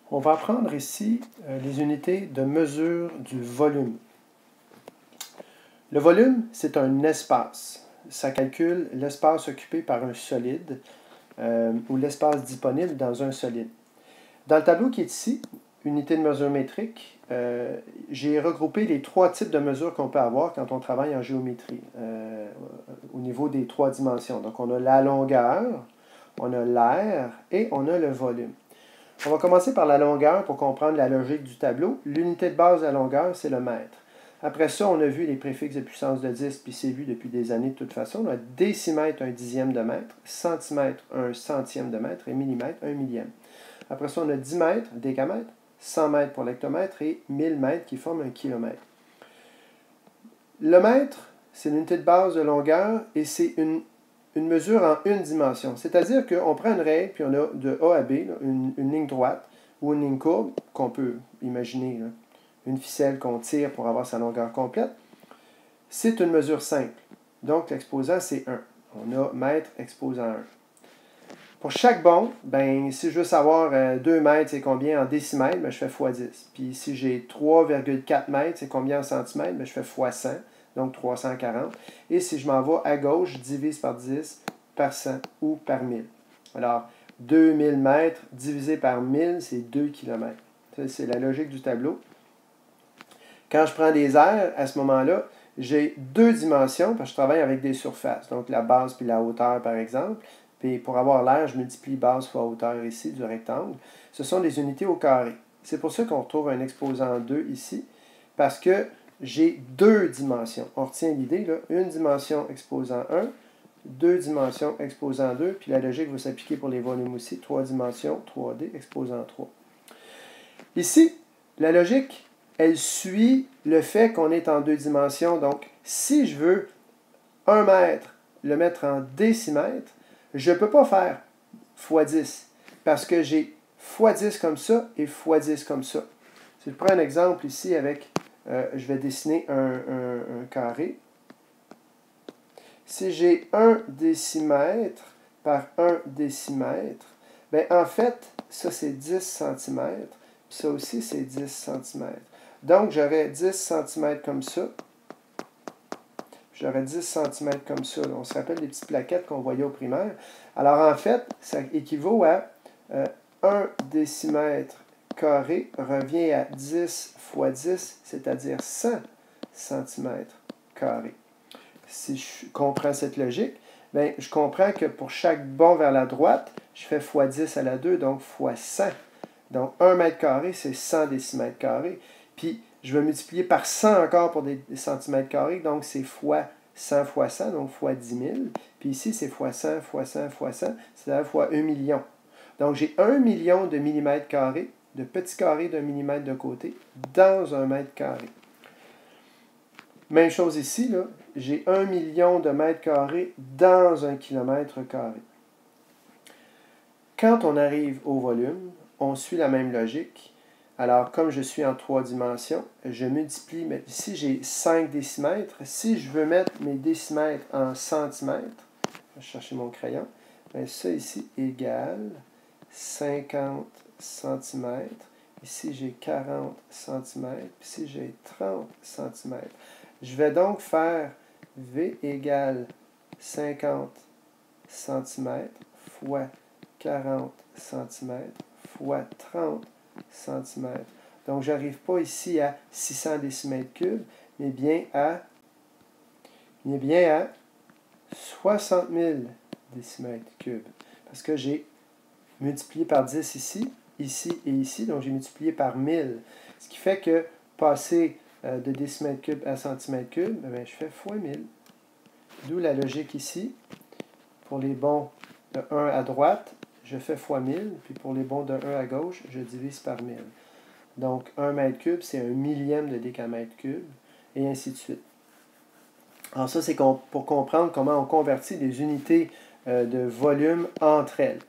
On va apprendre ici les unités de mesure du volume. Le volume, c'est un espace. Ça calcule l'espace occupé par un solide ou l'espace disponible dans un solide. Dans le tableau qui est ici, unité de mesure métrique, j'ai regroupé les trois types de mesures qu'on peut avoir quand on travaille en géométrie au niveau des trois dimensions. Donc, on a la longueur, on a l'air et on a le volume. On va commencer par la longueur pour comprendre la logique du tableau. L'unité de base de la longueur, c'est le mètre. Après ça, on a vu les préfixes de puissance de 10, puis c'est vu depuis des années de toute façon. On a décimètre, un dixième de mètre, centimètre, un centième de mètre, et millimètre, un millième. Après ça, on a 10 mètres, décamètre, 100 mètres pour l'hectomètre et 1000 mètres qui forment un kilomètre. Le mètre, c'est l'unité de base de longueur et c'est une mesure en une dimension. C'est-à-dire qu'on prend une règle, puis on a de A à B, là, une ligne droite ou une ligne courbe, qu'on peut imaginer, là, une ficelle qu'on tire pour avoir sa longueur complète. C'est une mesure simple. Donc, l'exposant, c'est 1. On a mètre exposant 1. Pour chaque bond, ben, si je veux savoir 2 mètres, c'est combien en décimètres, ben, je fais x 10. Puis si j'ai 3,4 mètres, c'est combien en centimètres, ben, je fais x 100. Donc 340. Et si je m'en vais à gauche, je divise par 10, par 100 ou par 1000. Alors, 2000 mètres divisé par 1000, c'est 2 km. Ça, c'est la logique du tableau. Quand je prends des aires, à ce moment-là, j'ai deux dimensions, parce que je travaille avec des surfaces. Donc la base puis la hauteur, par exemple. Puis pour avoir l'air, je multiplie base fois hauteur ici du rectangle. Ce sont des unités au carré. C'est pour ça qu'on retrouve un exposant 2 ici, parce que j'ai deux dimensions. On retient l'idée, là, une dimension exposant 1, deux dimensions exposant 2, puis la logique va s'appliquer pour les volumes aussi, 3 dimensions, 3D exposant 3. Ici, la logique, elle suit le fait qu'on est en deux dimensions. Donc, si je veux 1 mètre le mettre en décimètre, je ne peux pas faire x 10, parce que j'ai x 10 comme ça et x 10 comme ça. Si je prends un exemple ici avec... je vais dessiner un carré. Si j'ai 1 décimètre par 1 décimètre, bien en fait, ça c'est 10 cm, puis ça aussi c'est 10 cm. Donc j'aurais 10 cm comme ça, j'aurais 10 cm comme ça. On se rappelle les petites plaquettes qu'on voyait au primaire. Alors en fait, ça équivaut à 1 décimètre carré revient à 10 fois 10, c'est-à-dire 100 cm carrés. Si je comprends cette logique, bien, je comprends que pour chaque bond vers la droite, je fais x 10 à la 2, donc x 100. Donc 1 mètre carré, c'est 100 décimètres carrés. Puis je vais multiplier par 100 encore pour des centimètres carrés, donc c'est x 100 fois 100, donc x 10 000. Puis ici, c'est x 100 fois 100 fois 100, c'est-à-dire x 1 million. Donc j'ai 1 million de millimètres carrés, de petits carrés d'un millimètre de côté, dans un mètre carré. Même chose ici, là, j'ai 1 million de mètres carrés dans un kilomètre carré. Quand on arrive au volume, on suit la même logique. Alors, comme je suis en 3 dimensions, je multiplie. Mais ici, j'ai 5 décimètres. Si je veux mettre mes décimètres en centimètres, je vais chercher mon crayon, bien, ça ici égale 50 cm. Ici, j'ai 40 cm. Ici, j'ai 30 cm. Je vais donc faire V égale 50 cm fois 40 cm fois 30 cm. Donc, je n'arrive pas ici à 600 décimètres cubes, mais bien à 60 000 décimètres cubes. Parce que j'ai multiplié par 10 ici, ici et ici, donc j'ai multiplié par 1000. Ce qui fait que passer de décimètres cubes à centimètres cubes, bien, je fais fois 1000. D'où la logique ici. Pour les bonds de 1 à droite, je fais fois 1000, puis pour les bonds de 1 à gauche, je divise par 1000. Donc, 1 mètre cube, c'est un millième de décamètre cube, et ainsi de suite. Alors ça, c'est pour comprendre comment on convertit des unités de volume entre elles.